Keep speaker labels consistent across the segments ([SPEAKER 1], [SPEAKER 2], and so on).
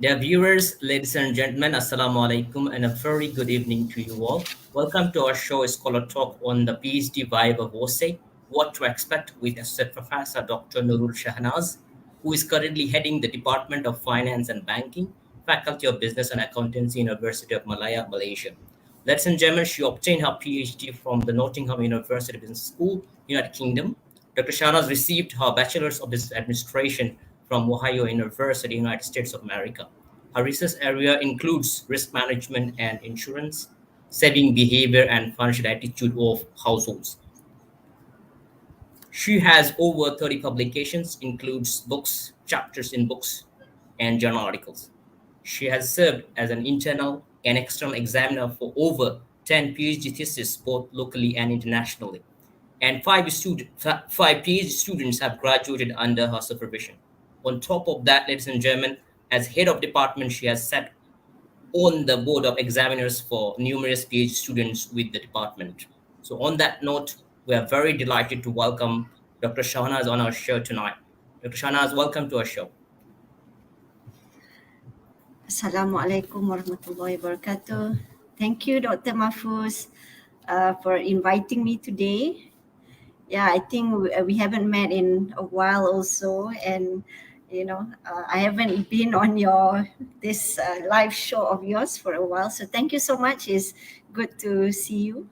[SPEAKER 1] Dear viewers, ladies and gentlemen, Assalamu alaikum, and a very good evening to you all. Welcome to our show, Scholar Talk on the PhD VIVA VOSE, What to Expect with Associate Professor Dr. Nurul Shahnaz, who is currently heading the Department of Finance and Banking, Faculty of Business and Accountancy, University of Malaya, Malaysia. Ladies and gentlemen, she obtained her PhD from the Nottingham University Business School, United Kingdom. Dr. Shahnaz received her Bachelor's of Business Administration from Ohio University, United States of America. Her research area includes risk management and insurance, saving behavior, and financial attitude of households. She has over 30 publications, includes books, chapters in books, and journal articles. She has served as an internal and external examiner for over 10 PhD theses, both locally and internationally. And five PhD students have graduated under her supervision. On top of that, ladies and gentlemen, as head of department, she has sat on the board of examiners for numerous PhD students with the department. So on that note, we are very delighted to welcome Dr. Shahnaz on our show tonight. Dr. Shahnaz, welcome to our show.
[SPEAKER 2] Assalamualaikum warahmatullahi wabarakatuh. Thank you, Dr. Mahfuz, for inviting me today. Yeah, I think we haven't met in a while also, and I haven't been on this live show of yours for a while. So thank you so much. It's good to see you.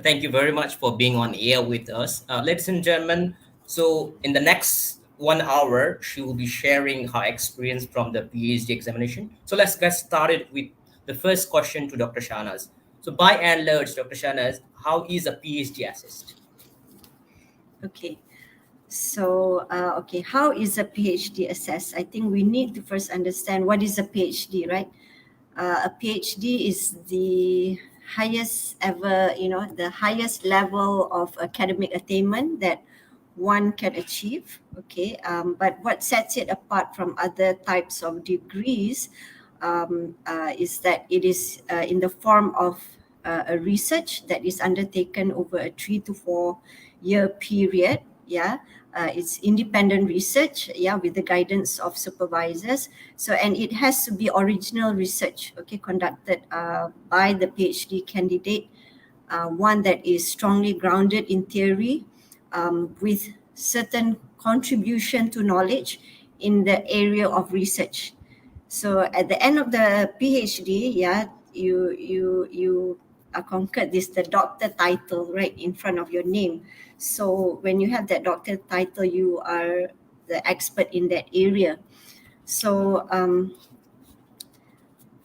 [SPEAKER 1] Thank you very much for being on air with us. Ladies and gentlemen, so in the next 1 hour, she will be sharing her experience from the PhD examination. So let's get started with the first question to Dr. Shahnaz. So by and large, Dr. Shahnaz, how is a PhD assessed?
[SPEAKER 2] Okay. So, how is a PhD assessed? I think we need to first understand what is a PhD, right? A PhD is the highest ever, the highest level of academic attainment that one can achieve, okay? But what sets it apart from other types of degrees is that it is in the form of a research that is undertaken over a 3 to 4 year period, yeah. It's independent research, yeah, with the guidance of supervisors. So, and it has to be original research, okay, conducted by the PhD candidate, one that is strongly grounded in theory, with certain contribution to knowledge in the area of research. So, at the end of the PhD, yeah, you conquered the doctor title right in front of your name. So when you have that doctor title, you are the expert in that area. So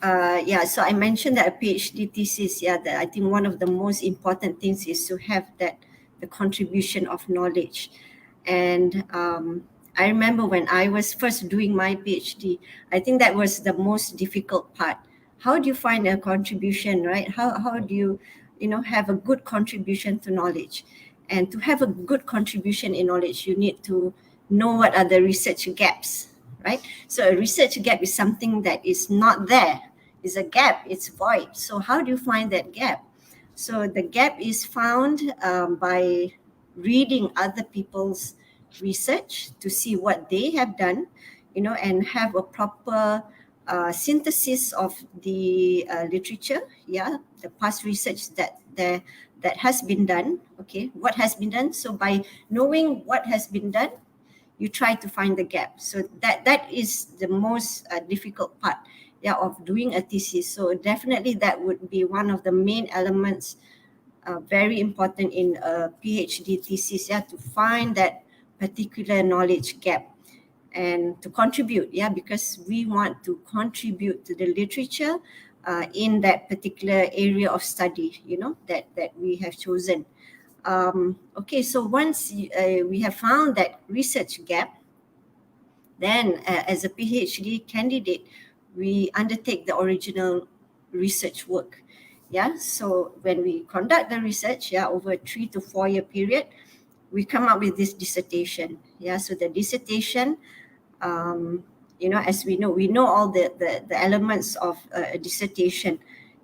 [SPEAKER 2] so I mentioned that a PhD thesis, that I think one of the most important things is to have the contribution of knowledge. And I remember when I was first doing my PhD, I think that was the most difficult part. How do you find a contribution, right? How do you, have a good contribution to knowledge? And to have a good contribution in knowledge, you need to know what are the research gaps, right? So a research gap is something that is not there. It's a gap, it's void. So how do you find that gap? So the gap is found by reading other people's research to see what they have done, and have a proper synthesis of the literature, the past research that has been done, okay, what has been done. So by knowing what has been done, you try to find the gap. So that is the most difficult part, of doing a thesis. So definitely that would be one of the main elements, very important in a PhD thesis, to find that particular knowledge gap and to contribute, because we want to contribute to the literature in that particular area of study, that we have chosen. Okay, so once we have found that research gap, then as a PhD candidate, we undertake the original research work. So when we conduct the research, over a 3 to 4 year period, we come up with this dissertation. So the dissertation, as we know all the elements of a dissertation.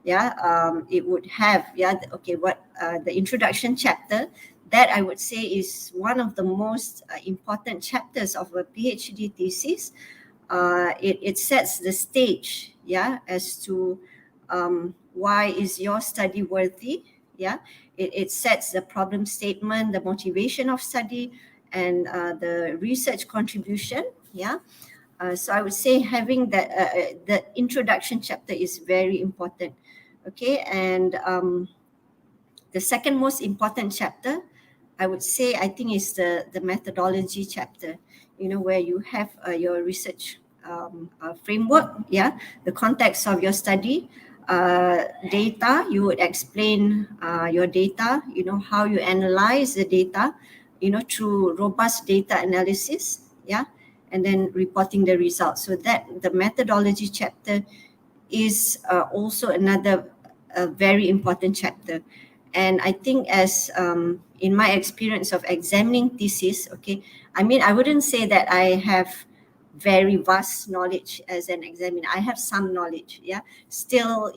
[SPEAKER 2] It would have, the introduction chapter, that I would say is one of the most important chapters of a PhD thesis. it sets the stage, as to why is your study worthy. It sets the problem statement, the motivation of study, and the research contribution. So I would say having that the introduction chapter is very important. Okay, and the second most important chapter, I would say, I think, is the methodology chapter, where you have your research framework, the context of your study, data. You would explain your data, how you analyze the data, through robust data analysis, and then reporting the results. So that the methodology chapter is also another very important chapter. And I think, as in my experience of examining thesis, I wouldn't say that I have very vast knowledge as an examiner. I have some knowledge, still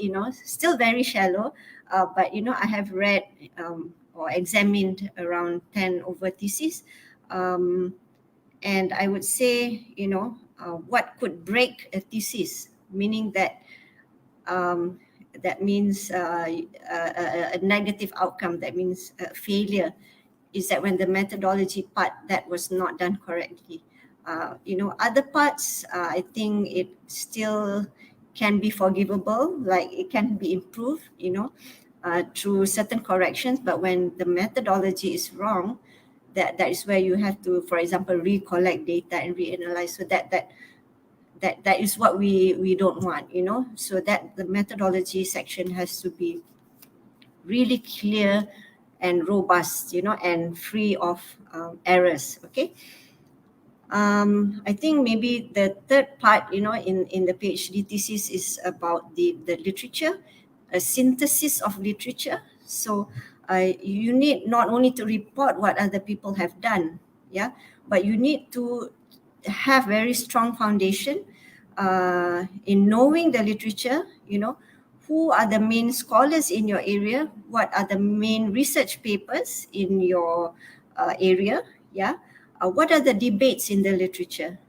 [SPEAKER 2] very shallow, but I have read or examined around 10 over theses, and I would say, what could break a thesis, meaning that that means a negative outcome, that means failure, is that when the methodology part that was not done correctly. Other parts, I think it still can be forgivable, like it can be improved, through certain corrections. But when the methodology is wrong, that is where you have to, for example, recollect data and reanalyze. So that is what we don't want, so that the methodology section has to be really clear and robust, and free of errors. I think maybe the third part, in the PhD thesis is about the literature, a synthesis of literature. So you need not only to report what other people have done, but you need to have very strong foundation in knowing the literature, who are the main scholars in your area, what are the main research papers in your area, what are the debates in the literature,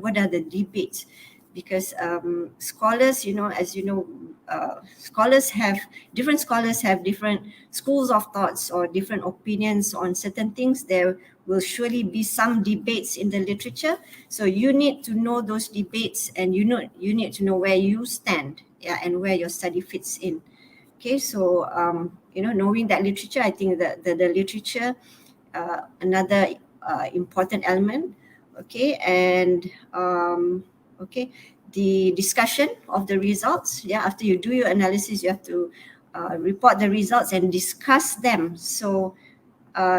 [SPEAKER 2] what are the debates, because scholars, as you know, scholars have different schools of thoughts or different opinions on certain things. There will surely be some debates in the literature, so you need to know those debates, and you need to know where you stand, and where your study fits in. So knowing that literature, I think that the literature, another important element. And the discussion of the results. After you do your analysis, you have to report the results and discuss them. So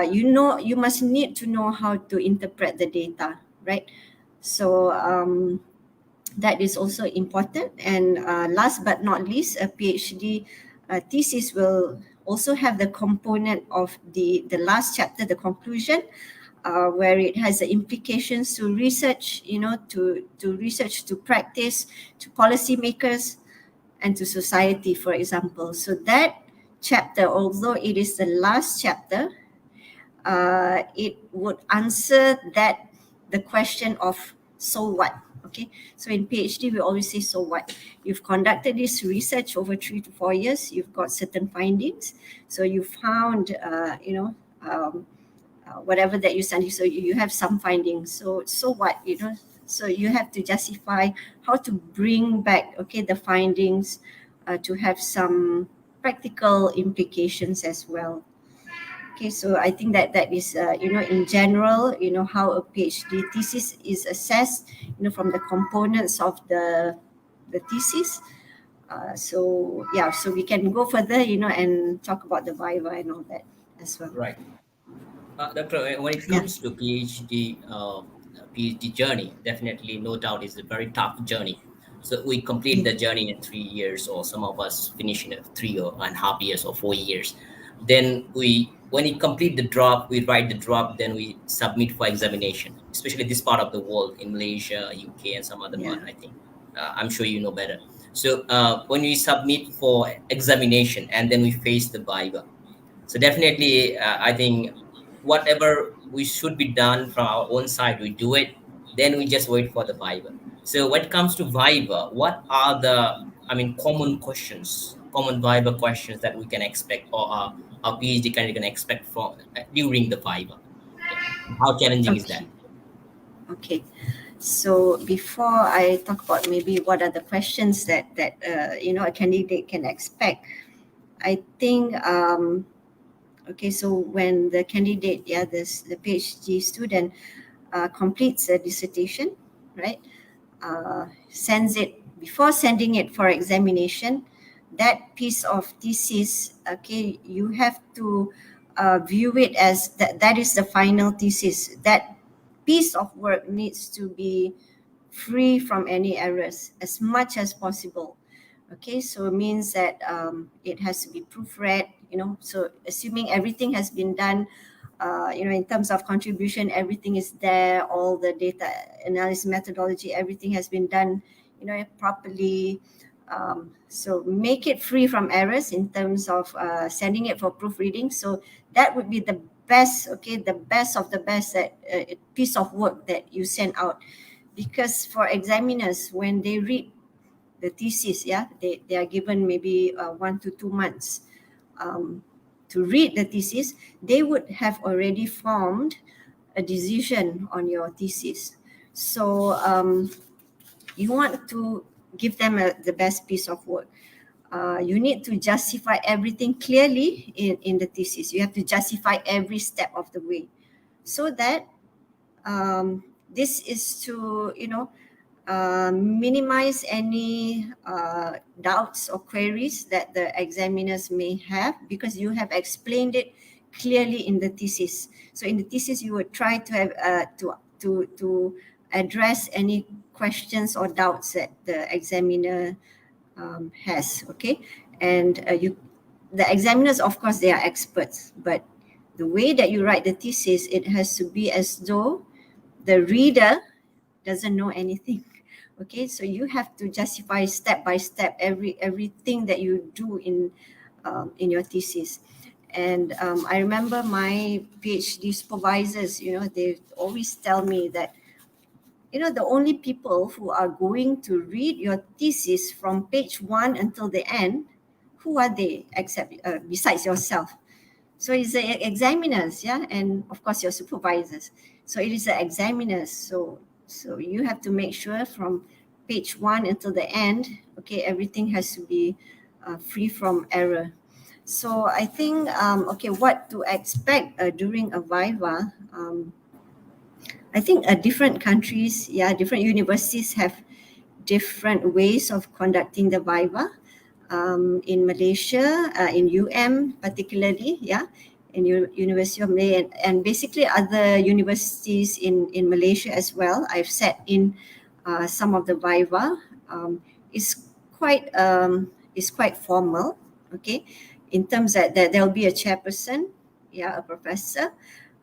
[SPEAKER 2] you must need to know how to interpret the data, right? So that is also important. And last but not least, a PhD thesis will also have the component of the last chapter, the conclusion, where it has the implications to research, to research, to practice, to policymakers, and to society, for example. So that chapter, although it is the last chapter, it would answer the question of so what. So in PhD, we always say, so what? You've conducted this research over 3 to 4 years. You've got certain findings. So you found, whatever that you study. So you have some findings. So what? So you have to justify how to bring back, the findings to have some practical implications as well. So I think that is, in general, how a PhD thesis is assessed, from the components of the thesis. So we can go further, and talk about the VIVA and all that as well.
[SPEAKER 1] Right. Doctor, when it comes to PhD journey, definitely, no doubt, is a very tough journey. So we complete the journey in 3 years, or some of us finish in 3.5 years or 4 years. Then when we complete the drop, we write the drop, then we submit for examination, especially this part of the world, in Malaysia, UK, and some other part, I think. I'm sure you know better. So when we submit for examination, and then we face the VIVA. So definitely, I think whatever we should be done from our own side, we do it. Then we just wait for the VIVA. So when it comes to VIVA, what are the, common questions, common VIVA questions that we can expect, or our PhD candidate can expect from during the VIVA? Yeah. How challenging is that?
[SPEAKER 2] Okay. Okay. So before I talk about maybe what are the questions that a candidate can expect, I think okay. So when the candidate, the PhD student completes a dissertation, right? Before sending it for examination, that piece of thesis, okay, you have to view it as that is the final thesis. That piece of work needs to be free from any errors as much as possible. Okay, so it means that it has to be proofread, so assuming everything has been done, in terms of contribution, everything is there, all the data analysis methodology, everything has been done, properly. So make it free from errors in terms of sending it for proofreading. So that would be the best, the best of the best that piece of work that you send out. Because for examiners, when they read the thesis, they are given maybe 1 to 2 months to read the thesis, they would have already formed a decision on your thesis. So you want to give them the best piece of work. You need to justify everything clearly in the thesis. You have to justify every step of the way, so that this is to minimize any doubts or queries that the examiners may have, because you have explained it clearly in the thesis. So in the thesis, you would try to have to address any questions or doubts that the examiner has. Okay, and the examiners, of course, they are experts, but the way that you write the thesis, it has to be as though the reader doesn't know anything. Okay, so you have to justify step by step everything that you do in your thesis. And I remember my PhD supervisors, they always tell me that, the only people who are going to read your thesis from page 1 until the end, who are they except besides yourself? So it's the examiners, and of course your supervisors. So it is the examiners. So you have to make sure from page 1 until the end, okay, everything has to be free from error. So I think, what to expect during a VIVA. I think different countries, different universities have different ways of conducting the VIVA. In Malaysia, in particularly, in University of Malaya, and basically other universities in Malaysia as well. I've sat in some of the VIVA. It's quite formal, okay, in terms that there will be a chairperson, a professor.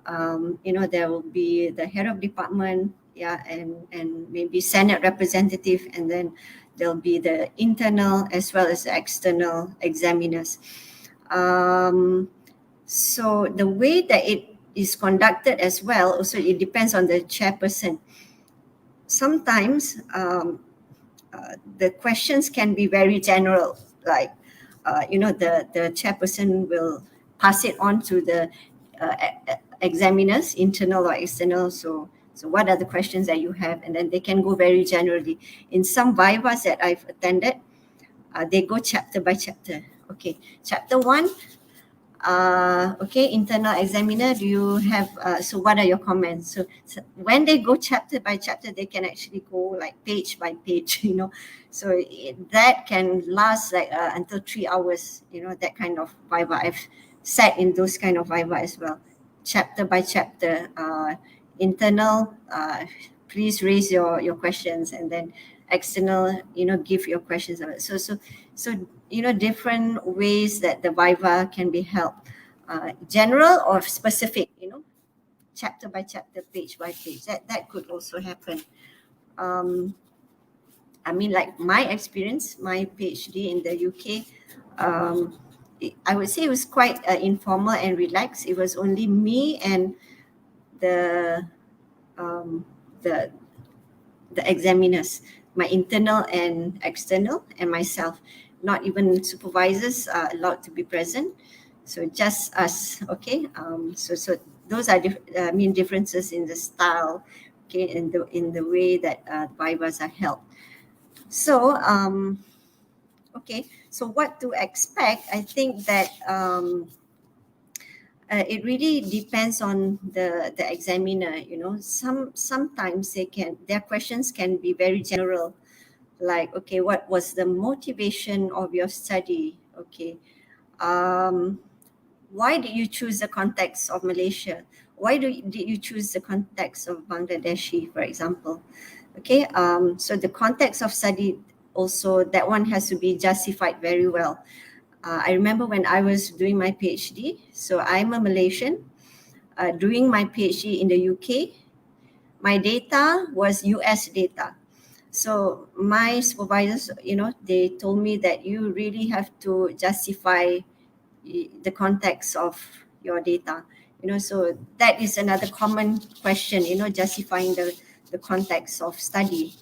[SPEAKER 2] There will be the head of department, and maybe Senate representative, and then there'll be the internal as well as the external examiners. So the way that it is conducted as well, also it depends on the chairperson. Sometimes the questions can be very general, like the chairperson will pass it on to the examiners, internal or external. So what are the questions that you have? And then they can go very generally. In some VIVAs that I've attended, they go chapter by chapter. Okay, chapter 1, okay, internal examiner, do you have, so what are your comments? So when they go chapter by chapter, they can actually go like page by page, so that can last like until 3 hours, that kind of VIVA. I've sat in those kind of VIVA as well, chapter by chapter. Internal, please raise your questions, and then external, give your questions. So different ways that the VIVA can be held, general or specific, chapter by chapter, page by page. That could also happen. Like my experience, my PhD in the UK, I would say it was quite informal and relaxed. It was only me and the the examiners, my internal and external, and myself. Not even supervisors are allowed to be present. So just us, okay? So those are main differences in the style, okay, in the way that VIVAs are held. So okay, so what to expect? I think that it really depends on the examiner. You know, sometimes their questions can be very general, like, okay, what was the motivation of your study? Okay, why did you choose the context of Malaysia? Why did you choose the context of Bangladeshi, for example? Okay, so the context of study also, that one has to be justified very well. I remember when I was doing my PhD, so I'm a Malaysian, doing my PhD in the UK. My data was US data. So my supervisors, you know, they told me that you really have to justify the context of your data. You know, so that is another common question, you know, justifying the context of study.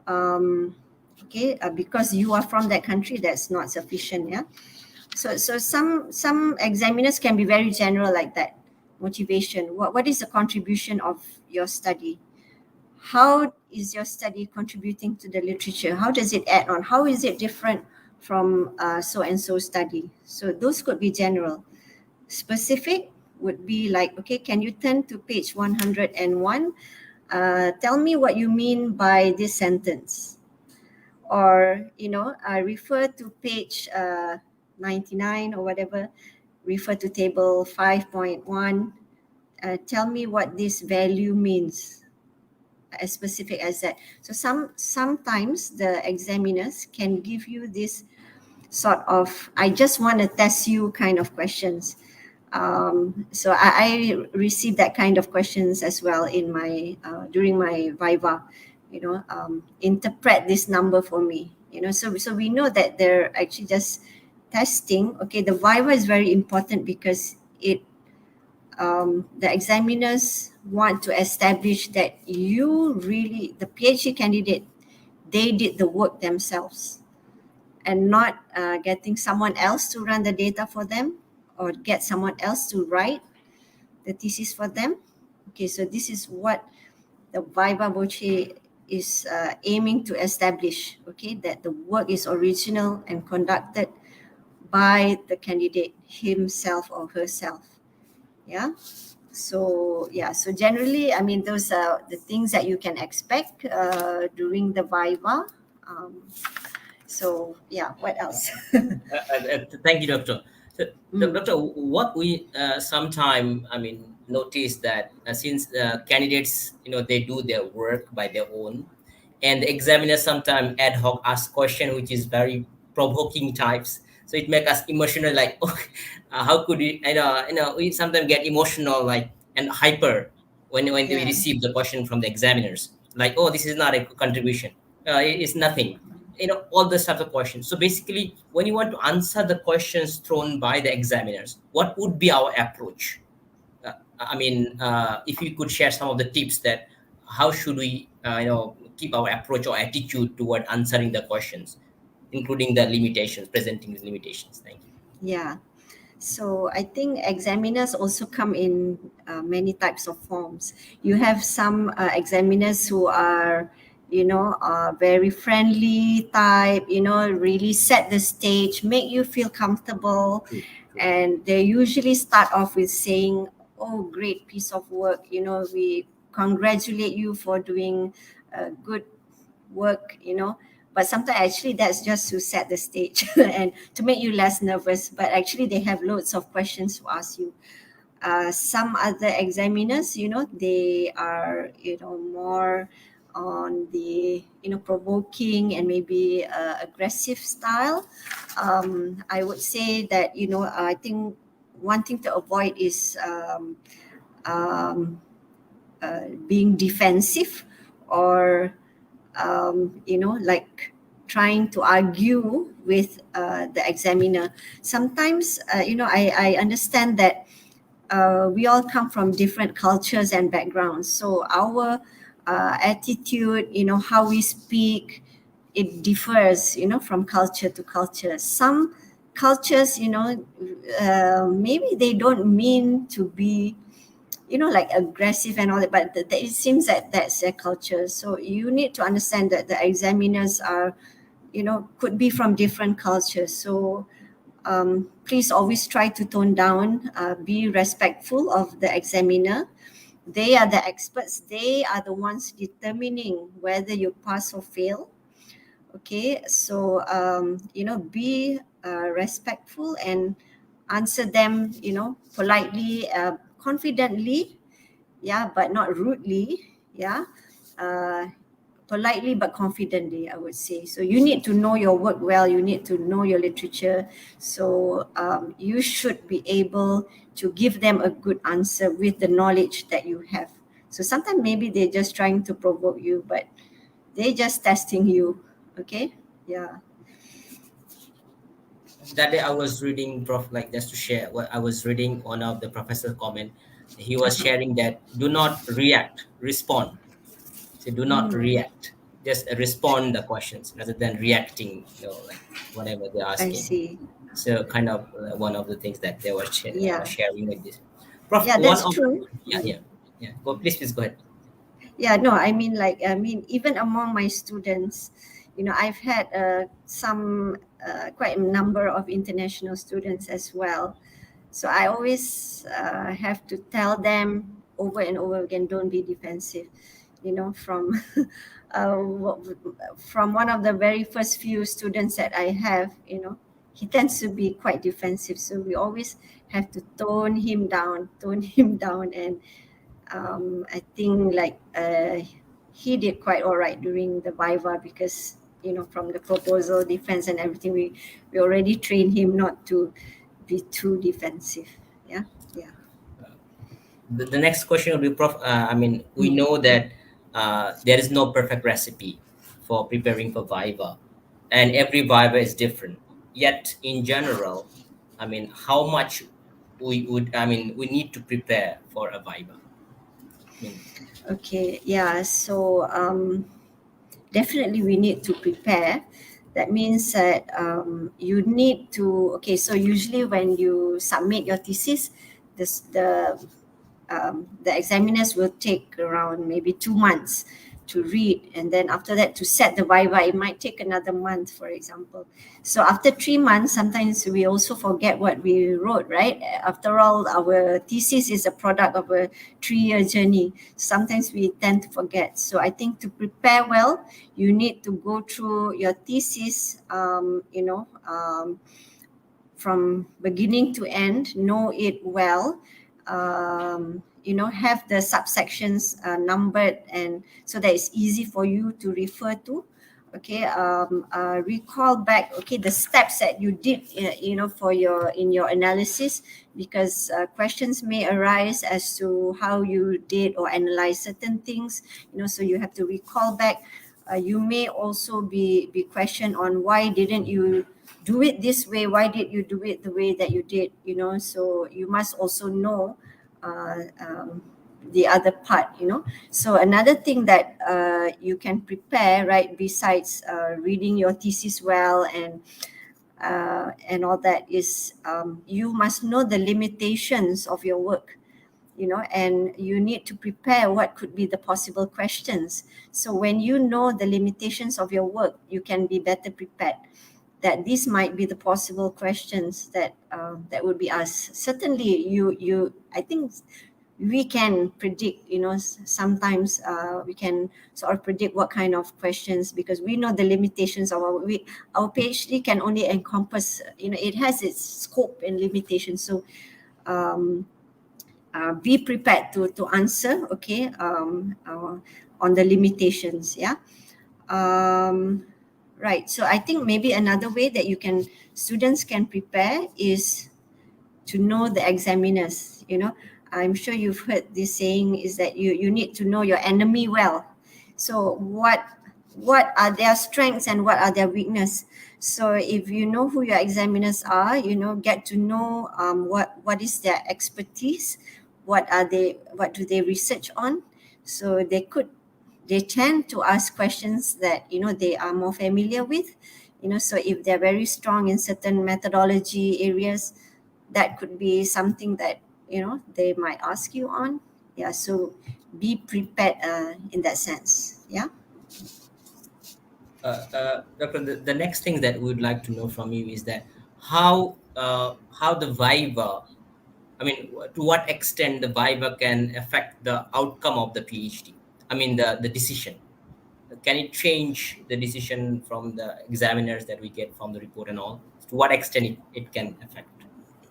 [SPEAKER 2] Okay, because you are from that country, that's not sufficient, yeah. So some examiners can be very general like that. Motivation. What is the contribution of your study? How is your study contributing to the literature? How does it add on? How is it different from so and so study? So those could be general. Specific would be like, okay, can you turn to page 101? Tell me what you mean by this sentence. Or, you know, refer to page 99 or whatever, refer to table 5.1. Tell me what this value means, as specific as that. So sometimes the examiners can give you this sort of, I just want to test you kind of questions. So I received that kind of questions as well in my during my VIVA. You know, interpret this number for me. You know, so we know that they're actually just testing. Okay, the VIVA is very important because it the examiners want to establish that you really, the PhD candidate, they did the work themselves and not getting someone else to run the data for them or get someone else to write the thesis for them. Okay, so this is what the Viva Voce is aiming to establish, okay, that the work is original and conducted by the candidate himself or herself. Yeah. So yeah, so generally, I mean, those are the things that you can expect during the Viva. So yeah, what else?
[SPEAKER 1] Thank you, Doctor. So,
[SPEAKER 2] Mm.
[SPEAKER 1] Doctor, what we sometime, I mean, notice that since candidates, you know, they do their work by their own, and the examiners sometimes ad hoc ask question which is very provoking types. So it make us emotional, like, oh, how could we, we sometimes get emotional, like, and hyper when we
[SPEAKER 2] Yeah.
[SPEAKER 1] receive the question from the examiners, like, oh, this is not a contribution, it's nothing, all those types of questions. So basically, when you want to answer the questions thrown by the examiners, what would be our approach? I mean, if you could share some of the tips that how should we keep our approach or attitude toward answering the questions, including the limitations, presenting the limitations. Thank you.
[SPEAKER 2] Yeah. So I think examiners also come in many types of forms. You have some examiners who are, very friendly type, really set the stage, make you feel comfortable.
[SPEAKER 1] True, true.
[SPEAKER 2] And they usually start off with saying, oh, great piece of work. We congratulate you for doing good work, but sometimes actually that's just to set the stage and to make you less nervous, but actually they have loads of questions to ask you. Some other examiners, they are, more on the, provoking and maybe aggressive style. I would say that, I think one thing to avoid is being defensive or like trying to argue with the examiner. Sometimes, I understand that we all come from different cultures and backgrounds. So our attitude, how we speak, it differs, from culture to culture. Some cultures, maybe they don't mean to be, like aggressive and all that, but it seems that that's their culture. So you need to understand that the examiners are, could be from different cultures. So please always try to tone down, be respectful of the examiner. They are the experts. They are the ones determining whether you pass or fail. Okay, so be respectful and answer them, politely, confidently, but not rudely, politely but confidently, I would say. So you need to know your work well, you need to know your literature. So you should be able to give them a good answer with the knowledge that you have. So sometimes maybe they're just trying to provoke you, but they're just testing you. Okay, yeah.
[SPEAKER 1] That day I was reading, Prof, like just to share what I was reading, one of the professor comment. He was
[SPEAKER 2] Uh-huh.
[SPEAKER 1] sharing that do not react, respond. So do not react, just respond the questions rather than reacting, like whatever they're
[SPEAKER 2] I
[SPEAKER 1] asking.
[SPEAKER 2] see.
[SPEAKER 1] So kind of one of the things that they were
[SPEAKER 2] Yeah,
[SPEAKER 1] sharing with this. Prof,
[SPEAKER 2] yeah,
[SPEAKER 1] one
[SPEAKER 2] that's
[SPEAKER 1] of,
[SPEAKER 2] true.
[SPEAKER 1] yeah, yeah, yeah. Go, please go ahead.
[SPEAKER 2] Yeah, no, I mean, even among my students, I've had some quite a number of international students as well. So I always have to tell them over and over again, don't be defensive. From from one of the very first few students that I have, he tends to be quite defensive. So we always have to tone him down, and I think he did quite all right during the VIVA because from the proposal, defense, and everything, we already trained him not to be too defensive. Yeah, yeah.
[SPEAKER 1] The next question will be, Prof. I mean, we
[SPEAKER 2] Mm.
[SPEAKER 1] know that there is no perfect recipe for preparing for Viva, and every Viva is different. Yet, in general, I mean, how much we need to prepare for a Viva. I mean,
[SPEAKER 2] Okay, yeah. So definitely we need to prepare. That means that you need to. Okay, so usually when you submit your thesis, the examiners will take around maybe 2 months to read, and then after that to set the viva, it might take another month, for example. So after 3 months, sometimes we also forget what we wrote, right? After all, our thesis is a product of a 3-year journey. Sometimes we tend to forget. So I think to prepare well, you need to go through your thesis, from beginning to end, know it well, have the subsections numbered, and so that it's easy for you to refer to. Okay, recall back, okay, the steps that you did, for in your analysis, because questions may arise as to how you did or analyze certain things, so you have to recall back. You may also be questioned on why didn't you do it this way, why did you do it the way that you did, so you must also know uh, um, the other part. So another thing that you can prepare, right, besides reading your thesis well and all that, is you must know the limitations of your work, and you need to prepare what could be the possible questions. So when you know the limitations of your work, you can be better prepared that these might be the possible questions that would be asked. Certainly, I think we can predict. Sometimes we can sort of predict what kind of questions, because we know the limitations of our PhD can only encompass. It has its scope and limitations. So um, be prepared to answer. Okay, on the limitations. Yeah. Um, Right. So I think maybe another way that students can prepare is to know the examiners. I'm sure you've heard this saying, is that you need to know your enemy well. So what are their strengths and what are their weakness? So if you know who your examiners are, get to know what is their expertise, what do they research on. So they tend to ask questions that, they are more familiar with. So if they're very strong in certain methodology areas, that could be something that, they might ask you on. Yeah, so be prepared in that sense. Yeah.
[SPEAKER 1] Doctor, the next thing that we would like to know from you is that how the VIVA, I mean, to what extent the VIVA can affect the outcome of the PhD? I mean, the decision. Can it change the decision from the examiners that we get from the report and all? To what extent it can affect?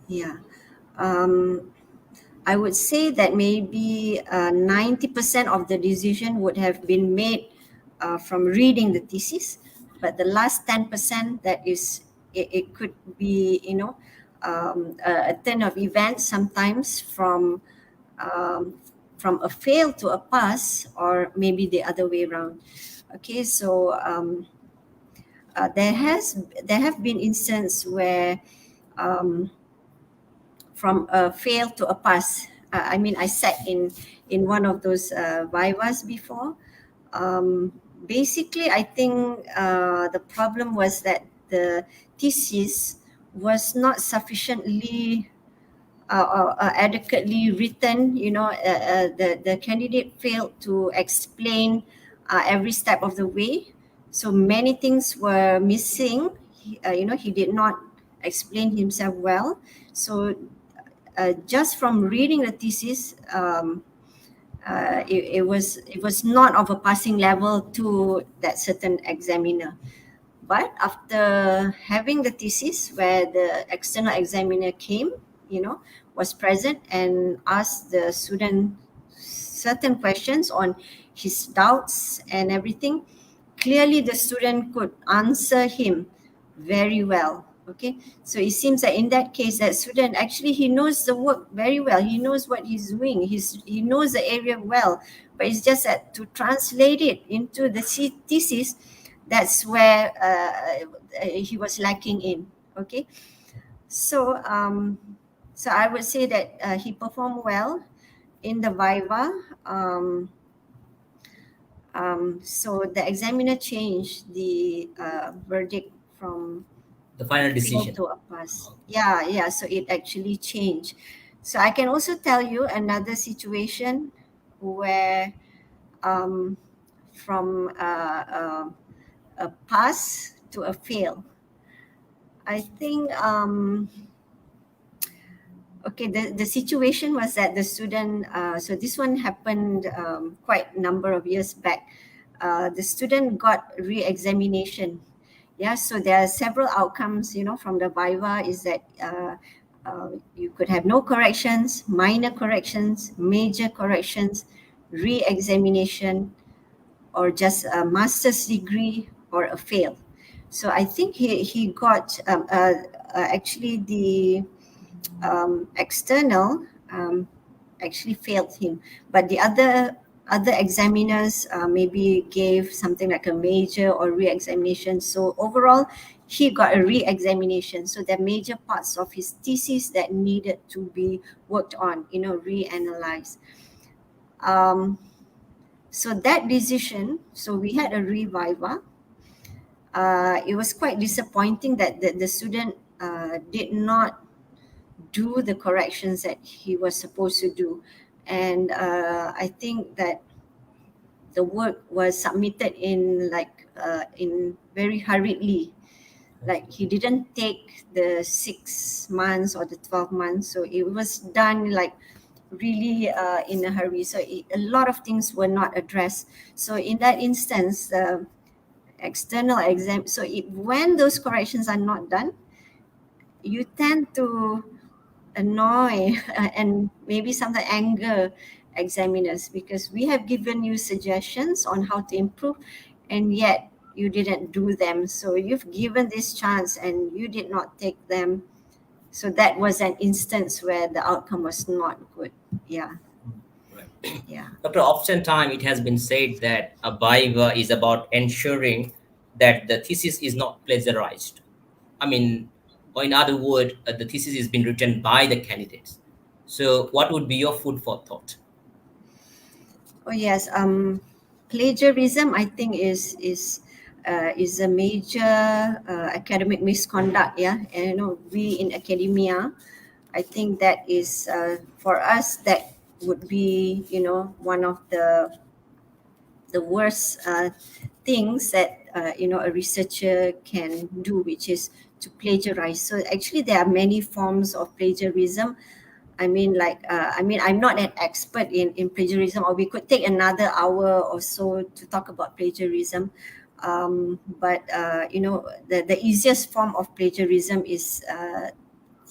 [SPEAKER 2] Yeah. I would say that maybe 90% of the decision would have been made from reading the thesis, but the last 10% that is, it could be, a turn of events sometimes um, from a fail to a pass, or maybe the other way around. Okay, so there have been instances where from a fail to a pass. I mean, I sat in one of those vivas before. Basically, I think the problem was that the thesis was not sufficiently adequately written. The candidate failed to explain every step of the way. So many things were missing. He did not explain himself well. So just from reading the thesis, it was not of a passing level to that certain examiner. But after having the thesis, where the external examiner came, was present and asked the student certain questions on his doubts and everything, clearly the student could answer him very well. Okay, so it seems that in that case, that student actually, he knows the work very well. He knows what he's doing. He knows the area well, but it's just that to translate it into the thesis, that's where he was lacking in. Okay, so so I would say that he performed well in the viva. So the examiner changed the verdict from
[SPEAKER 1] The final
[SPEAKER 2] fail
[SPEAKER 1] decision.
[SPEAKER 2] to a pass. Yeah. So it actually changed. So I can also tell you another situation where from a pass to a fail. I think okay, the situation was that the student, so this one happened quite a number of years back. The student got re-examination. Yeah, so there are several outcomes, from the viva, is that you could have no corrections, minor corrections, major corrections, re-examination, or just a master's degree or a fail. So I think he got actually the external actually failed him, but the other examiners maybe gave something like a major or re-examination. So overall, he got a re-examination. So there are major parts of his thesis that needed to be worked on, reanalyzed. So that decision, so we had a reviva. It was quite disappointing that the student did not do the corrections that he was supposed to do. And I think that the work was submitted in very hurriedly. Like he didn't take the 6 months or the 12 months. So it was done like really in a hurry. So a lot of things were not addressed. So in that instance, the external exam, so when those corrections are not done, you tend to annoy and maybe sometimes anger examiners, because we have given you suggestions on how to improve and yet you didn't do them. So you've given this chance and you did not take them. So that was an instance where the outcome was not good. Yeah.
[SPEAKER 1] Right.
[SPEAKER 2] Yeah.
[SPEAKER 1] Doctor, oftentimes it has been said that a viva is about ensuring that the thesis is not plagiarized. I mean, or in other words, the thesis is being written by the candidates. So, what would be your food for thought?
[SPEAKER 2] Oh yes. plagiarism, I think, is a major academic misconduct. Yeah, and we in academia, I think that is for us that would be one of the worst things that a researcher can do, which is to plagiarize. So actually, there are many forms of plagiarism. I mean, I'm not an expert in plagiarism, or we could take another hour or so to talk about plagiarism. But the easiest form of plagiarism is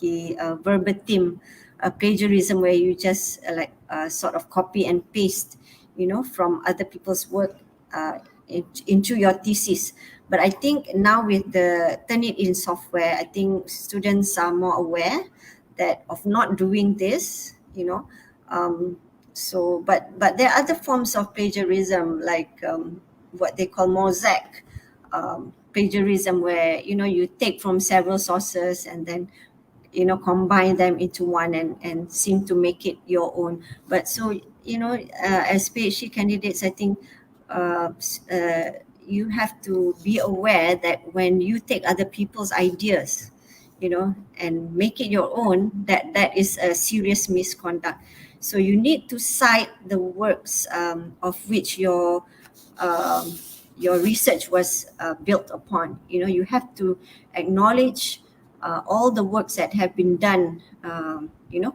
[SPEAKER 2] the verbatim plagiarism, where you just sort of copy and paste, from other people's work into your thesis. But I think now with the Turnitin software, I think students are more aware that of not doing this. But there are other forms of plagiarism, like what they call mosaic plagiarism, where you take from several sources and then combine them into one and seem to make it your own. But so as PhD candidates, I think you have to be aware that when you take other people's ideas and make it your own, that is a serious misconduct. So you need to cite the works of which your research was built upon. You have to acknowledge all the works that have been done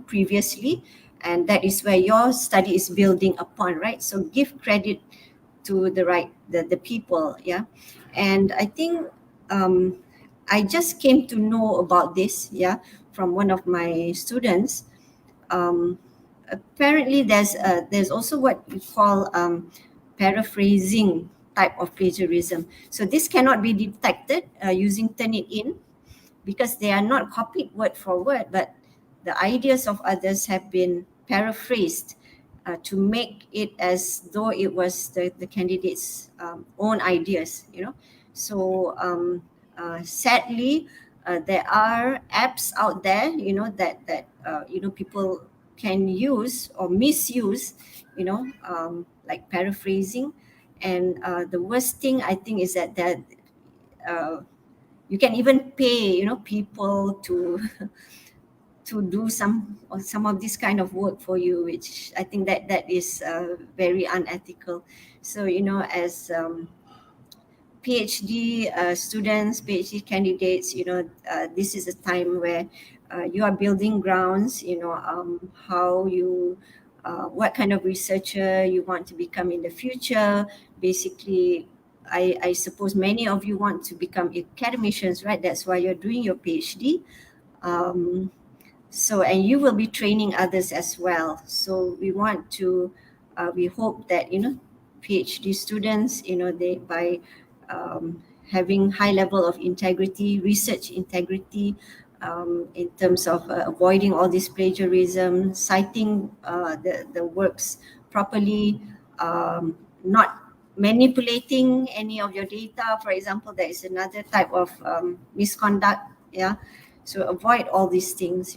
[SPEAKER 2] previously, and that is where your study is building upon, right? So give credit to the people. Yeah. And I think I just came to know about this from one of my students. Apparently there's also what we call paraphrasing type of plagiarism. So this cannot be detected using Turnitin, because they are not copied word for word, but the ideas of others have been paraphrased to make it as though it was the candidate's own ideas. So sadly, there are apps out there that people can use or misuse, like paraphrasing. And the worst thing, I think, is that you can even pay people to to do some of this kind of work for you, which I think that is very unethical. So as PhD students, PhD candidates, this is a time where you are building grounds, how you what kind of researcher you want to become in the future. Basically, I suppose many of you want to become academicians, right? That's why you're doing your PhD. And you will be training others as well. So we want to, we hope that, PhD students, they by having high level of integrity, research integrity, in terms of avoiding all this plagiarism, citing the works properly, not manipulating any of your data, for example. That is another type of misconduct. Yeah. So avoid all these things,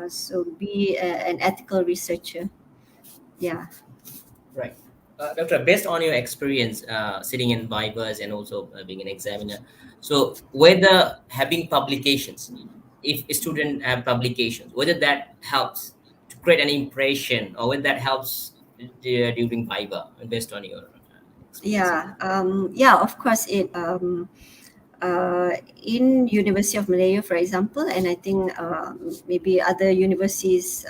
[SPEAKER 2] so be an ethical researcher. Yeah.
[SPEAKER 1] Right. Doctor, based on your experience sitting in VIVAs and also being an examiner, so whether having publications, if a student have publications, whether that helps to create an impression or whether that helps during VIVA, based on your experience.
[SPEAKER 2] Of course, it in University of Malaya, for example, and I think maybe other universities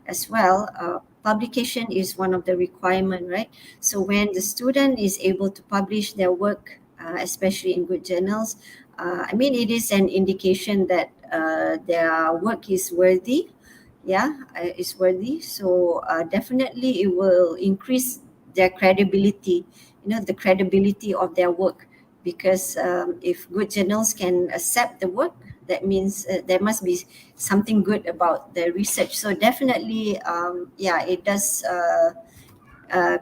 [SPEAKER 2] as well, publication is one of the requirement, right? So when the student is able to publish their work, especially in good journals, it is an indication that their work is worthy. Is worthy. So definitely it will increase their credibility, the credibility of their work. Because if good journals can accept the work, that means there must be something good about the research. So definitely, it does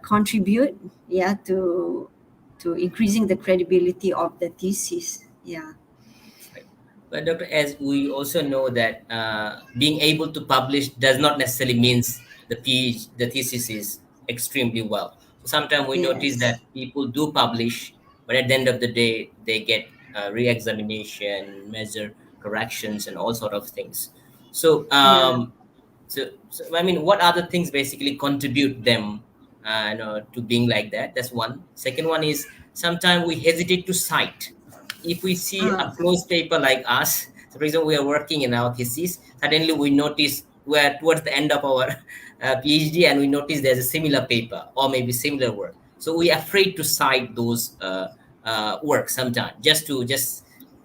[SPEAKER 2] contribute, to increasing the credibility of the thesis. Yeah.
[SPEAKER 1] Right. But Doctor, as we also know that being able to publish does not necessarily means the thesis is extremely well. Sometimes we notice that
[SPEAKER 2] Yes.
[SPEAKER 1] people do publish, but at the end of the day, they get re-examination, measure corrections, and all sort of things. So,
[SPEAKER 2] Yeah.
[SPEAKER 1] so I mean, what other things basically contribute them, to being like that? That's one. Second one is sometimes we hesitate to cite. If we see a
[SPEAKER 2] Ah,
[SPEAKER 1] closed paper like us, so for example, we are working in our thesis, suddenly we notice we're towards the end of our PhD and we notice there's a similar paper or maybe similar work. So we are afraid to cite those works sometimes, just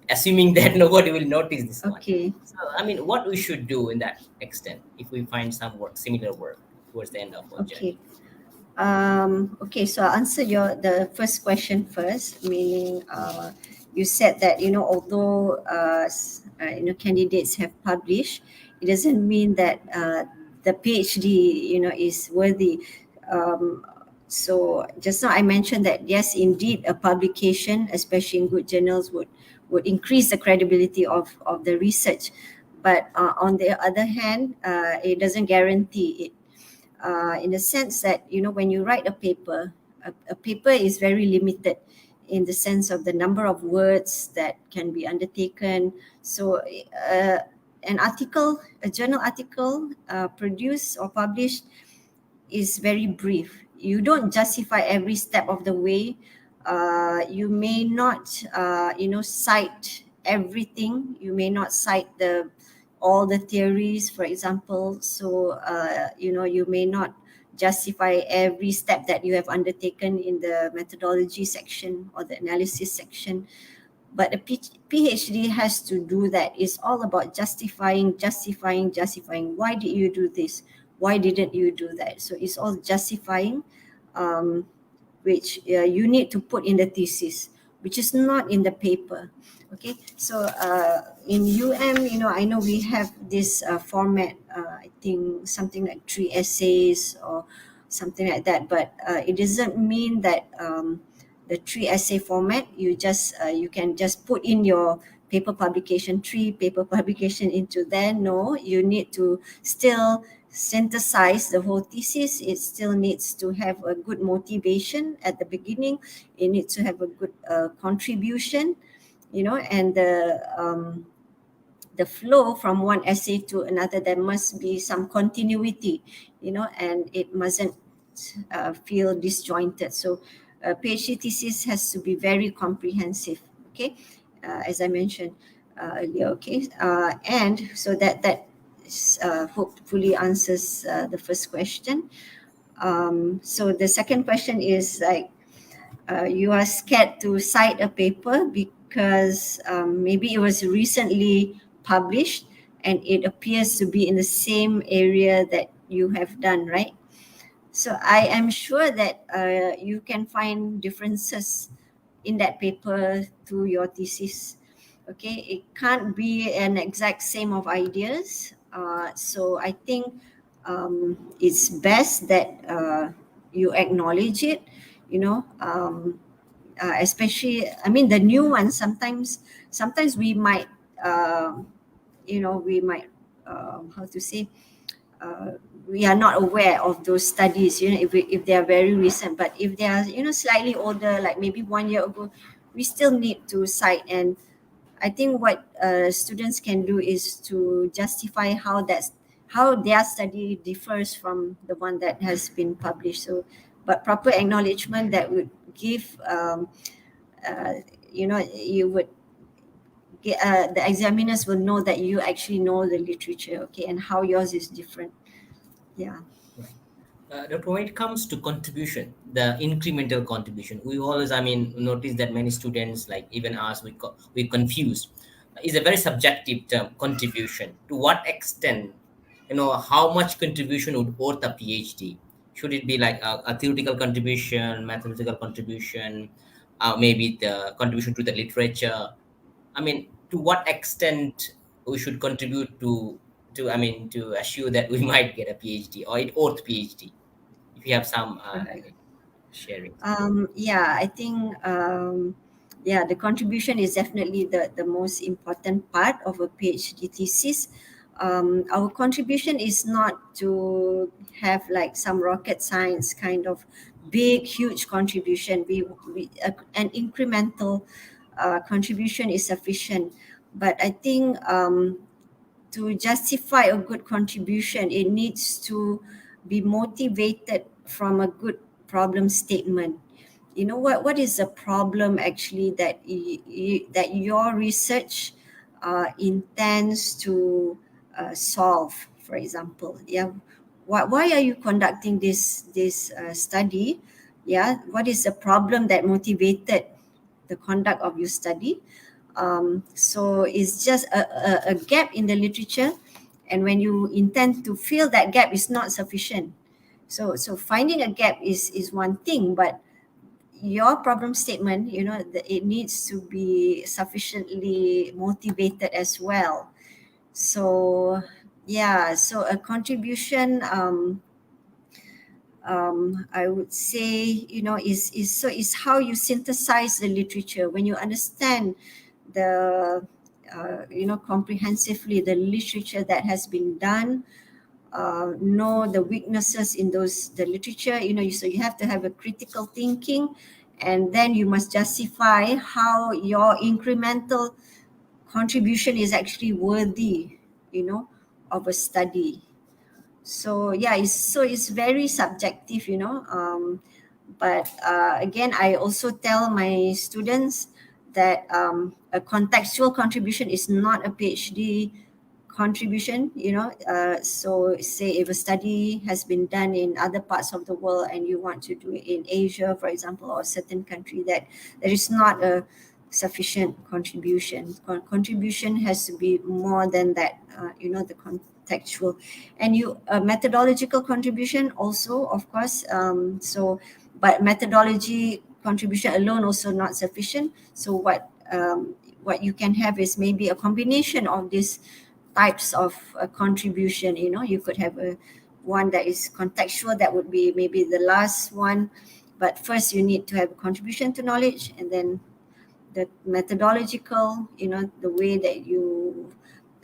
[SPEAKER 1] assuming that nobody will notice this one.
[SPEAKER 2] okay.
[SPEAKER 1] So I mean, what we should do in that extent if we find some work, similar work towards the end of our
[SPEAKER 2] Okay.
[SPEAKER 1] journey.
[SPEAKER 2] Okay, so I'll answer the first question first, meaning you said that, although candidates have published, it doesn't mean that the PhD, is worthy. So just now I mentioned that yes, indeed, a publication, especially in good journals, would increase the credibility of the research. But on the other hand, it doesn't guarantee it, in the sense that, when you write a paper, a paper is very limited in the sense of the number of words that can be undertaken. So an article, a journal article, produced or published, is very brief. You don't justify every step of the way. You may not, cite everything. You may not cite the all the theories, for example. So, you may not justify every step that you have undertaken in the methodology section or the analysis section. But a PhD has to do that. It's all about justifying, justifying, justifying. Why did you do this? Why didn't you do that? So it's all justifying, um, which you need to put in the thesis, which is not in the paper. Okay, so in I know we have this format, I think something like 3 essays or something like that, but it doesn't mean that the 3 essay format, you can just put in your paper publication, 3 paper publication into there. No, you need to still synthesize the whole thesis. It still needs to have a good motivation at the beginning. It needs to have a good contribution, and the flow from one essay to another. There must be some continuity, and it mustn't feel disjointed. So PhD thesis has to be very comprehensive. Okay, as I mentioned earlier. Okay, and so that hopefully answers the first question. So the second question is like, you are scared to cite a paper because maybe it was recently published and it appears to be in the same area that you have done, right? So I am sure that you can find differences in that paper to your thesis. Okay, it can't be an exact same of ideas. So I think it's best that you acknowledge it. Especially, I mean, the new ones. Sometimes we might, uh, we might, how to say, we are not aware of those studies, if they are very recent. But if they are, slightly older, like maybe 1 year ago, we still need to cite. And I think what students can do is to justify how their study differs from the one that has been published. So, but proper acknowledgement that would give, uh, you would get, the examiners will know that you actually know the literature, okay, and how yours is different. Yeah.
[SPEAKER 1] Doctor, when it comes to contribution, the incremental contribution, we always, I mean, notice that many students, like even us, we confused. Is a very subjective term, contribution. To what extent, how much contribution would worth a PhD? Should it be like a theoretical contribution, mathematical contribution, maybe the contribution to the literature? I mean, to what extent we should contribute to assure that we might get a PhD or it worth PhD? If you have some
[SPEAKER 2] Right.
[SPEAKER 1] sharing.
[SPEAKER 2] Yeah, I think, yeah, the contribution is definitely the most important part of a PhD thesis. Our contribution is not to have like some rocket science kind of big, huge contribution. An incremental contribution is sufficient. But I think to justify a good contribution, it needs to be motivated from a good problem statement. What is the problem actually that that your research intends to solve, for example? Why are you conducting this study? What is the problem that motivated the conduct of your study? So it's just a gap in the literature, and when you intend to fill that gap, is not sufficient. So finding a gap is one thing, but your problem statement, it needs to be sufficiently motivated as well. So so a contribution, I would say, is how you synthesize the literature. When you understand the comprehensively the literature that has been done, know the weaknesses in the literature, so you have to have a critical thinking, and then you must justify how your incremental contribution is actually worthy of a study. So it's very subjective, but again, I also tell my students that a contextual contribution is not a PhD contribution. So say if a study has been done in other parts of the world and you want to do it in Asia, for example, or a certain country, that there is not a sufficient contribution. Contribution has to be more than that, the contextual. And methodological contribution also, of course. But methodology contribution alone also not sufficient. So what you can have is maybe a combination of these types of contribution. You could have one that is contextual, that would be maybe the last one, but first you need to have a contribution to knowledge, and then the methodological, the way that you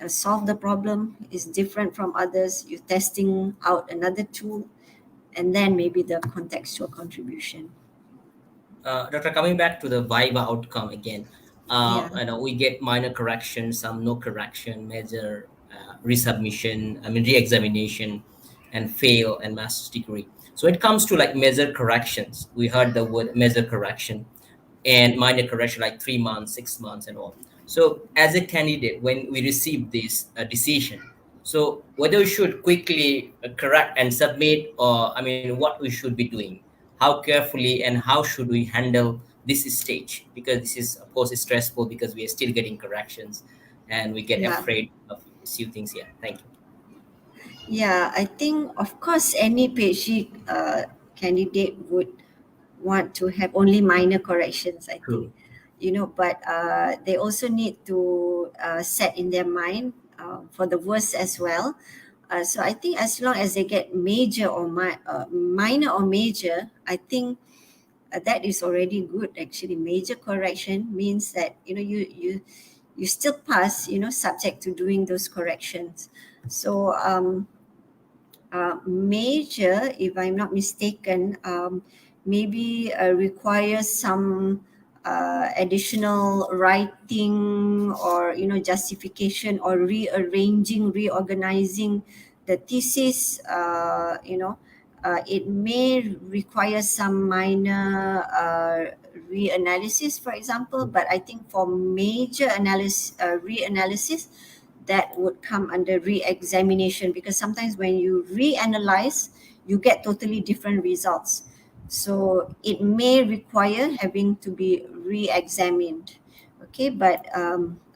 [SPEAKER 2] solve the problem is different from others. You're testing out another tool, and then maybe the contextual contribution.
[SPEAKER 1] Doctor, coming back to the VIVA outcome again,
[SPEAKER 2] Yeah.
[SPEAKER 1] we get minor correction, some no correction, major resubmission, re-examination, and fail, and master's degree. So it comes to like major corrections. We heard the word major correction, and minor correction like 3 months, 6 months, and all. So as a candidate, when we receive this decision, so whether we should quickly correct and submit, or what we should be doing, how carefully and how should we handle this stage, because this is of course stressful because we are still getting corrections and we get afraid of a few things here. Thank you.
[SPEAKER 2] I think of course any PhD candidate would want to have only minor corrections, I think, but they also need to set in their mind for the worst as well. So I think as long as they get major or minor or major, I think that is already good. Actually, major correction means that you still pass, subject to doing those corrections. So major, if I'm not mistaken, maybe requires some additional writing, or justification, or reorganizing the thesis. It may require some minor reanalysis, for example, but I think for major reanalysis, that would come under re-examination, because sometimes when you reanalyze, you get totally different results. So it may require having to be re-examined. Okay, but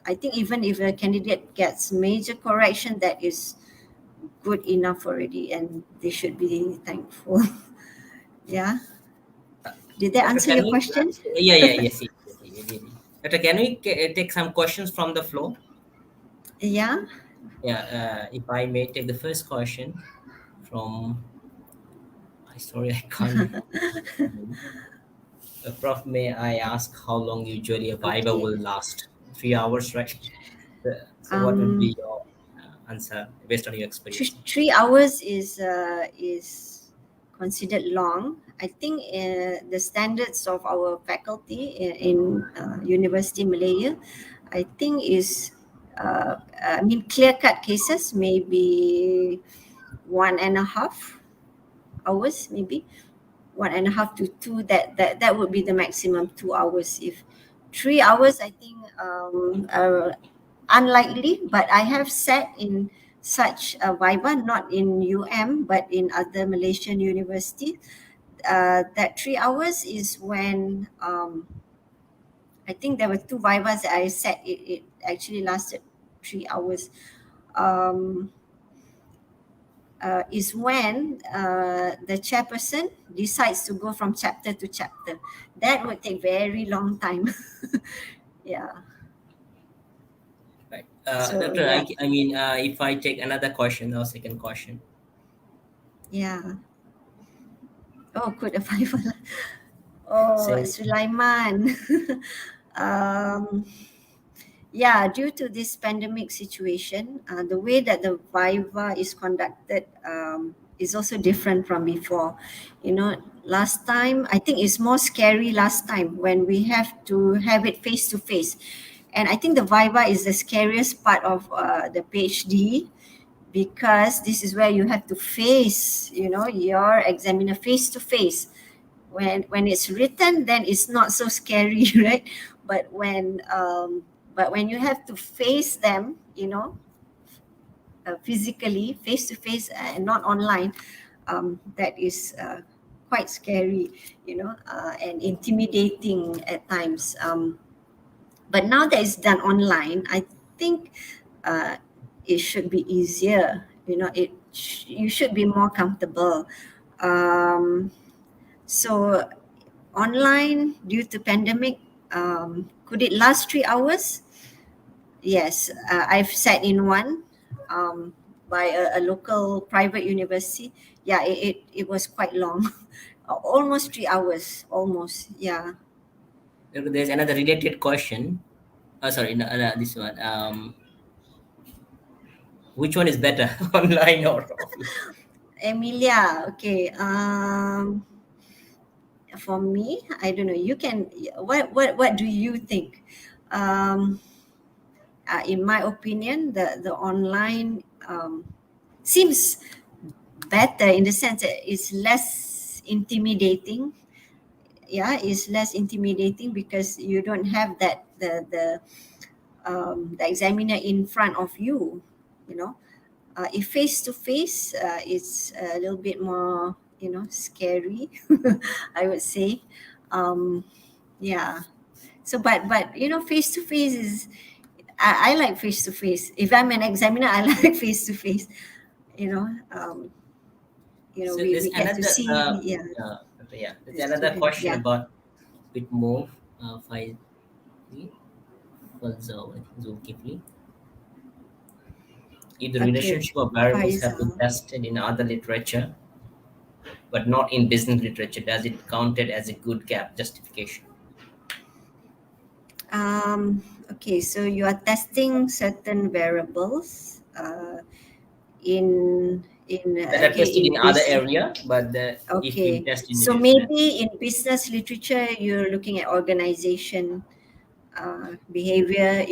[SPEAKER 2] I think even if a candidate gets major correction, that is good enough already, and they should be thankful. Yeah. Did that answer your question?
[SPEAKER 1] Yes. Doctor, can we take some questions from the floor?
[SPEAKER 2] Yeah.
[SPEAKER 1] If I may take the first question from, sorry, I can't. Prof, may I ask how long usually a VIVA will last? 3 hours, right? So what would be your answer based on your experience?
[SPEAKER 2] 3 hours is considered long. I think the standards of our faculty in University Malaya, I think is, clear-cut cases, maybe 1.5 hours, maybe 1.5 to 2. That would be the maximum, 2 hours. If 3 hours, I think unlikely. But I have sat in such a VIVA, not in but in other Malaysian universities. That 3 hours is when I think there were 2 VIVAs that I sat. It actually lasted 3 hours. Is when the chairperson decides to go from chapter to chapter. That would take very long time. Yeah.
[SPEAKER 1] Right.
[SPEAKER 2] So,
[SPEAKER 1] Doctor,
[SPEAKER 2] yeah.
[SPEAKER 1] if I take another question or second question.
[SPEAKER 2] Yeah. Oh, could a five. Oh,
[SPEAKER 1] Say,
[SPEAKER 2] Sulaiman. Yeah, due to this pandemic situation, the way that the VIVA is conducted is also different from before. You know, last time, I think it's more scary last time when we have to have it face to face. And I think the VIVA is the scariest part of the PhD, because this is where you have to face, your examiner face to face. When it's written, then it's not so scary, right? But when you have to face them, physically, face to face, and not online, that is quite scary, and intimidating at times. But now that it's done online, I think it should be easier. You should be more comfortable. So online, due to pandemic, could it last 3 hours? Yes, I've sat in one by a local private university. Yeah, it was quite long. Almost 3 hours, almost. Yeah.
[SPEAKER 1] there's another related question. Sorry, no, this one. Which one is better, online or offline?
[SPEAKER 2] Emilia, okay. For me, I don't know. You can. What do you think? In my opinion, the online seems better in the sense that it's less intimidating. Yeah, it's less intimidating because you don't have that the examiner in front of you. If face to face, it's a little bit more, scary. I would say. Yeah. So, but face to face is. I like face to face. If I'm an examiner, I like face to face. You know, um,
[SPEAKER 1] So there's
[SPEAKER 2] we get to
[SPEAKER 1] another,
[SPEAKER 2] see. Yeah,
[SPEAKER 1] there's
[SPEAKER 2] the
[SPEAKER 1] another
[SPEAKER 2] student.
[SPEAKER 1] question
[SPEAKER 2] Yeah.
[SPEAKER 1] about bit more. Five, zoom quickly. If the
[SPEAKER 2] Okay.
[SPEAKER 1] relationship of variables have been
[SPEAKER 2] Faisal.
[SPEAKER 1] tested in other literature, but not in business literature, does it counted as a good gap justification?
[SPEAKER 2] Okay, so you are testing certain variables in
[SPEAKER 1] That are tested in other
[SPEAKER 2] business.
[SPEAKER 1] area, but if you
[SPEAKER 2] Okay,
[SPEAKER 1] test in
[SPEAKER 2] so
[SPEAKER 1] business,
[SPEAKER 2] maybe in business literature, you're looking at organization behavior,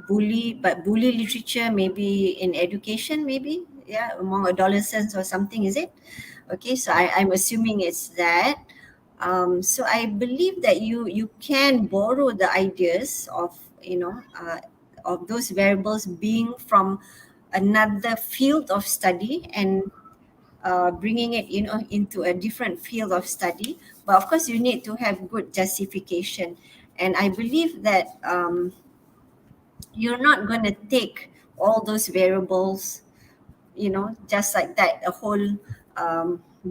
[SPEAKER 2] bully literature, maybe in education, maybe, yeah, among adolescents or something, is it? Okay, so I'm assuming it's that. So I believe that you can borrow the ideas of those variables being from another field of study and bringing it into a different field of study. But of course, you need to have good justification, and I believe that you're not going to take all those variables, just like that, a whole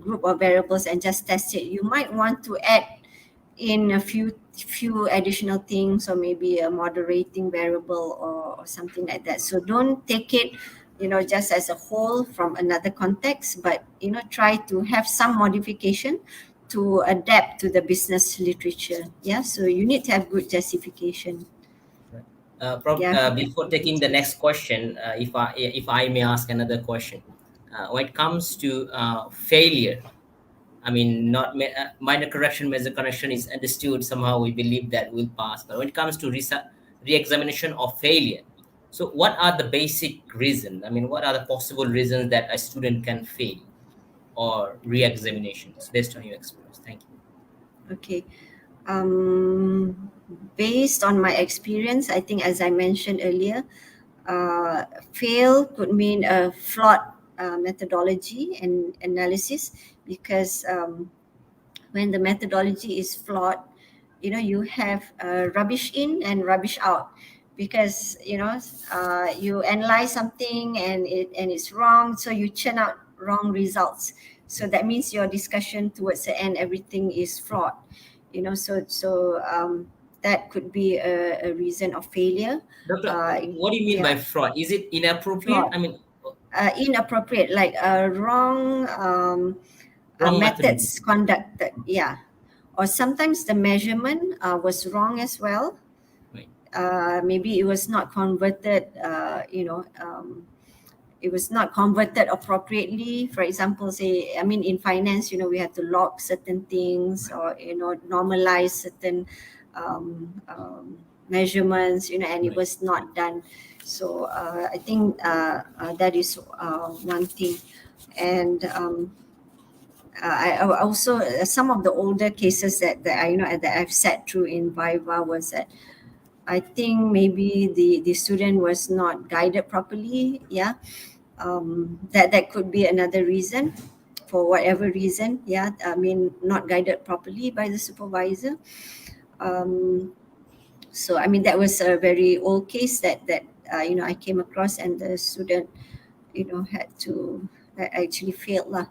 [SPEAKER 2] group of variables, and just test it. You might want to add in a few additional things, or maybe a moderating variable, or something like that. So don't take it just as a whole from another context, but try to have some modification to adapt to the business literature. Yeah, so you need to have good justification. Yeah,
[SPEAKER 1] before taking the next question, if I may ask another question, when it comes to failure, I mean, not minor correction, major correction is understood. Somehow we believe that will pass. But when it comes to re-examination or failure, so what are the basic reasons? I mean, what are the possible reasons that a student can fail or re-examinations based on your experience? Thank you.
[SPEAKER 2] Okay. Based on my experience, I think as I mentioned earlier, fail could mean a flawed methodology and analysis, because when the methodology is flawed, you have rubbish in and rubbish out, because you analyze something and it's wrong, so you churn out wrong results. So that means your discussion towards the end, everything is flawed. So that could be a reason of failure.
[SPEAKER 1] Doctor, what do you mean by fraud? Is it inappropriate?
[SPEAKER 2] Fraud.
[SPEAKER 1] I mean,
[SPEAKER 2] Inappropriate, like wrong
[SPEAKER 1] wrong
[SPEAKER 2] methods
[SPEAKER 1] methodology.
[SPEAKER 2] conducted, yeah. Or sometimes the measurement was wrong as well.
[SPEAKER 1] Right.
[SPEAKER 2] Maybe it was not converted, it was not converted appropriately. For example, say, in finance, we have to log certain things, or, normalize certain measurements, and it
[SPEAKER 1] Right.
[SPEAKER 2] was not done. So I think that is one thing. And I also, some of the older cases that that I've sat through in VIVA was that I think maybe the student was not guided properly. Yeah, that could be another reason, for whatever reason. Yeah, not guided properly by the supervisor. So that was a very old case that I came across, and the student had to actually failed lah.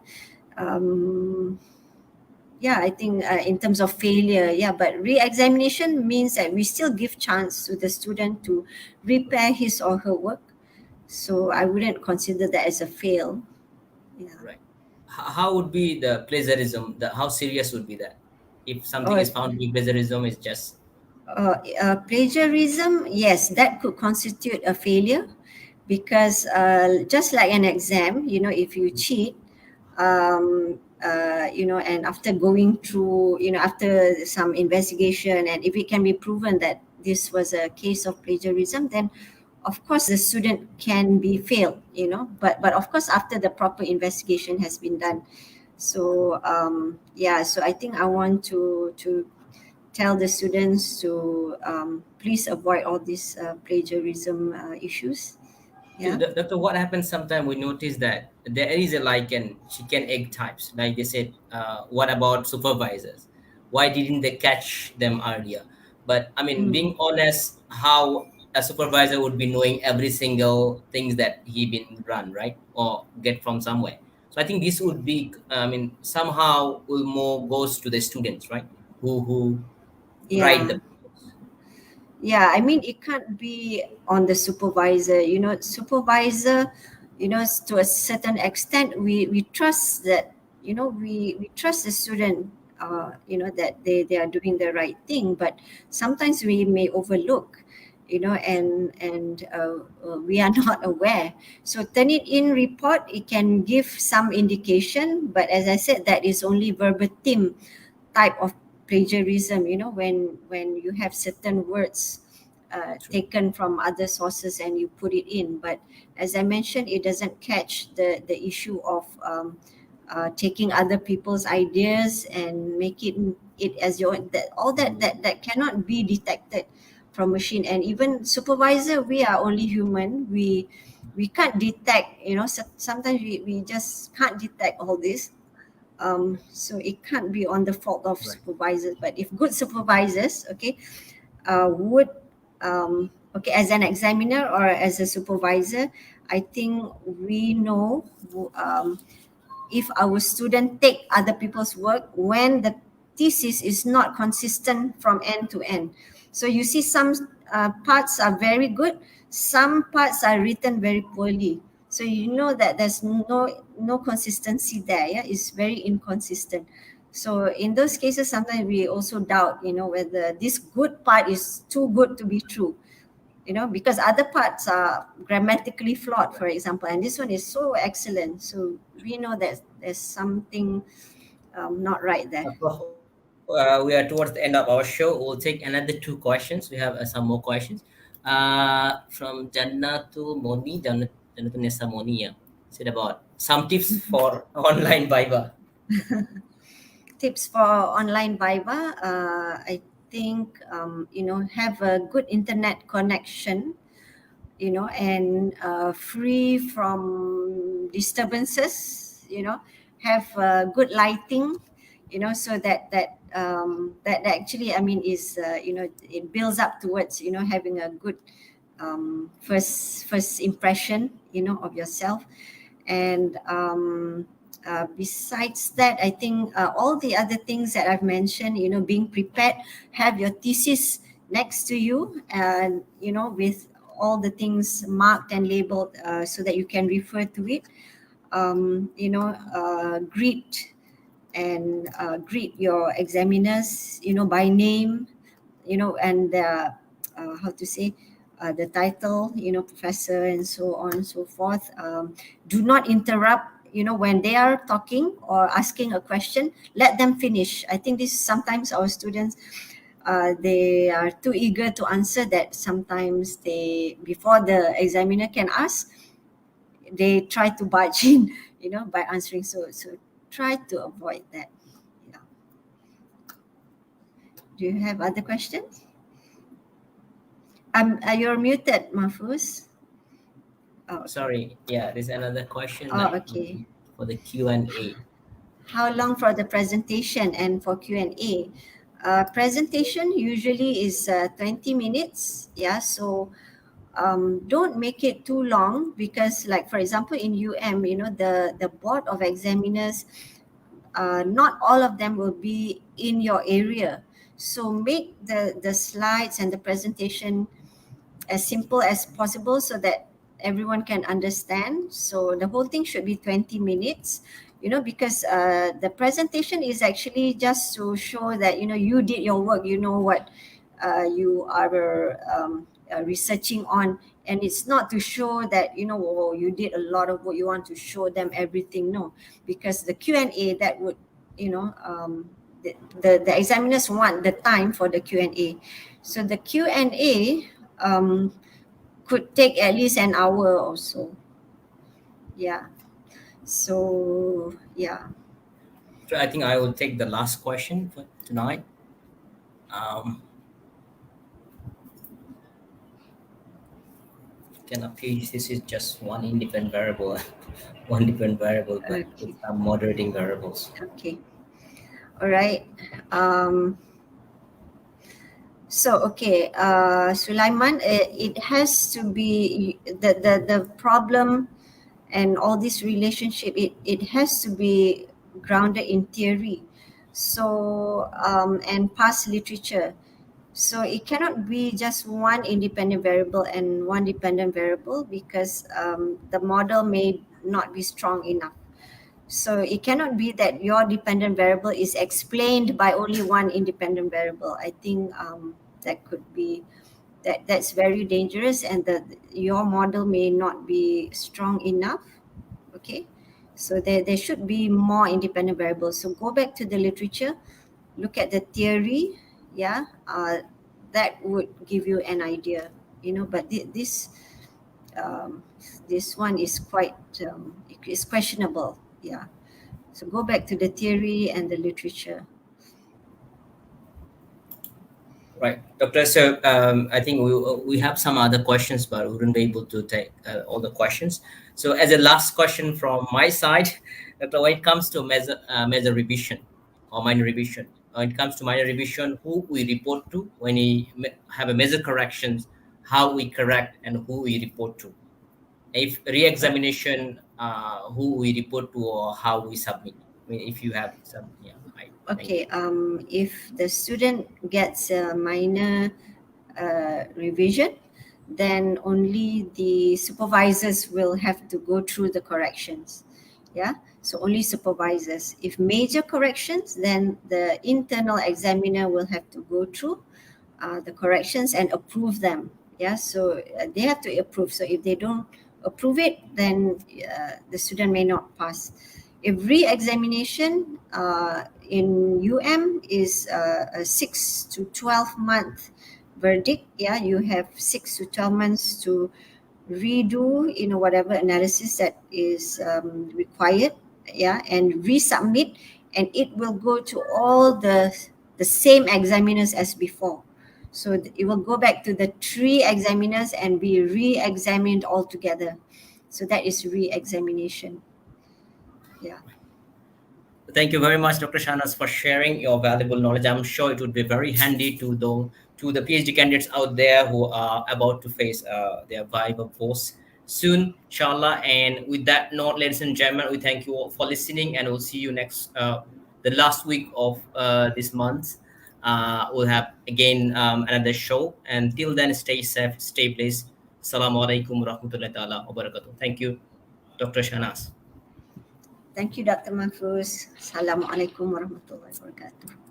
[SPEAKER 2] Yeah, I think in terms of failure, yeah, but re-examination means that we still give chance to the student to repair his or her work. So I wouldn't consider that as a fail. Yeah.
[SPEAKER 1] Right. How would be the plagiarism? How serious would be that? If something
[SPEAKER 2] Or
[SPEAKER 1] is found to be plagiarism, is just
[SPEAKER 2] plagiarism, yes, that could constitute a failure, because just like an exam, if you cheat, and after going through, after some investigation, and if it can be proven that this was a case of plagiarism, then of course the student can be failed, but of course after the proper investigation has been done. So so I think I want to tell the students to please avoid all these plagiarism issues. Yeah.
[SPEAKER 1] Doctor, what happens sometimes we notice that there is like an chicken egg types. Like they said, what about supervisors? Why didn't they catch them earlier? But I mean, being honest, how a supervisor would be knowing every single things that he been run, right? Or get from somewhere. So I think this would be, somehow will more goes to the students, right? Who write
[SPEAKER 2] Yeah.
[SPEAKER 1] the
[SPEAKER 2] Yeah, it can't be on the supervisor. Supervisor, to a certain extent, we trust that, we trust the student, that they are doing the right thing. But sometimes we may overlook, and we are not aware. So Turnitin report, it can give some indication, but as I said, that is only verbatim type of plagiarism, when you have certain words taken from other sources and you put it in. But as I mentioned, it doesn't catch the issue of taking other people's ideas and making it as your own. That cannot be detected from machine. And even supervisor, we are only human. We can't detect, sometimes we just can't detect all this. So it can't be on the fault of
[SPEAKER 1] Right.
[SPEAKER 2] supervisors. But if good supervisors, would as an examiner or as a supervisor, I think we know if our student take other people's work when the thesis is not consistent from end to end. So you see some parts are very good, some parts are written very poorly. So you know that there's no consistency there. Yeah, it's very inconsistent. So in those cases, sometimes we also doubt, whether this good part is too good to be true, because other parts are grammatically flawed, for example, and this one is so excellent. So we know that there's something not right there.
[SPEAKER 1] We are towards the end of our show. We'll take another 2 questions. We have some more questions. From Jannatu Moni, Jannatu Nessa Moni, yeah. Said about some tips for online VIVA.
[SPEAKER 2] Tips for online VIVA, I think, have a good internet connection, and free from disturbances, have good lighting, so that actually, is, it builds up towards, having a good first impression, of yourself. And besides that, I think all the other things that I've mentioned, being prepared, have your thesis next to you, and with all the things marked and labeled, so that you can refer to it. Greet your examiners, by name, and how to say, the title, professor, and so on and so forth. Do not interrupt, when they are talking or asking a question. Let them finish. I think this sometimes our students, they are too eager to answer that sometimes before the examiner can ask, they try to barge in, by answering. So try to avoid that. Yeah. Do you have other questions? You're muted, Mahfuz.
[SPEAKER 1] Oh, sorry. Yeah, there's another question.
[SPEAKER 2] Okay.
[SPEAKER 1] For the Q&A.
[SPEAKER 2] How long for the presentation and for Q&A? Presentation usually is 20 minutes. Yeah, so don't make it too long, because, like, for example, in the board of examiners, not all of them will be in your area. So make the slides and the presentation as simple as possible so that everyone can understand. So the whole thing should be 20 minutes, because the presentation is actually just to show that, you did your work, what you are researching on. And it's not to show that, you did a lot of work, you want to show them everything. No, because the Q&A, that would, the examiners want the time for the Q&A. So the Q&A could take at least an hour or so. Yeah. So, yeah.
[SPEAKER 1] So I think I will take the last question for tonight. This is just one independent variable, but with some moderating variables.
[SPEAKER 2] Okay. All right. Sulaiman, it has to be the problem and all this relationship, it has to be grounded in theory. So, and past literature. So it cannot be just one independent variable and one dependent variable, because the model may not be strong enough. So it cannot be that your dependent variable is explained by only one independent variable. I think that could be, that's very dangerous, and your model may not be strong enough. Okay, so there should be more independent variables. So go back to the literature, look at the theory. Yeah, that would give you an idea, but this one is quite is questionable. Yeah, so go back to the theory and the literature.
[SPEAKER 1] Right, Doctor. So I think we have some other questions, but we wouldn't be able to take all the questions. So as a last question from my side, Doctor, when it comes to major revision or minor revision, when it comes to minor revision, who we report to when we have a major corrections, how we correct, and who we report to. If re-examination, who we report to or how we submit. I mean, if you have some, yeah.
[SPEAKER 2] Okay. If the student gets a minor revision, then only the supervisors will have to go through the corrections. Yeah, so only supervisors. If major corrections, then the internal examiner will have to go through the corrections and approve them. Yeah, so they have to approve. So if they don't approve it, then the student may not pass. Every examination in is a 6 to 12 month verdict. Yeah, you have 6 to 12 months to redo, whatever analysis that is required. Yeah, and resubmit, and it will go to all the same examiners as before. So it will go back to the 3 examiners and be re-examined all together. So that is re-examination. Yeah.
[SPEAKER 1] Thank you very much, Dr. Shahnaz, for sharing your valuable knowledge. I'm sure it would be very handy to the PhD candidates out there who are about to face their VIVA post soon, inshallah. And with that note, ladies and gentlemen, we thank you all for listening, and we'll see you next the last week of this month. We'll have again another show. Until then, stay safe, stay blessed. Assalamu alaikum warahmatullahi ta'ala wabarakatuh. Thank you, Dr. Shahnaz.
[SPEAKER 2] Thank you, Dr. Mahfuz. Assalamualaikum warahmatullahi wabarakatuh.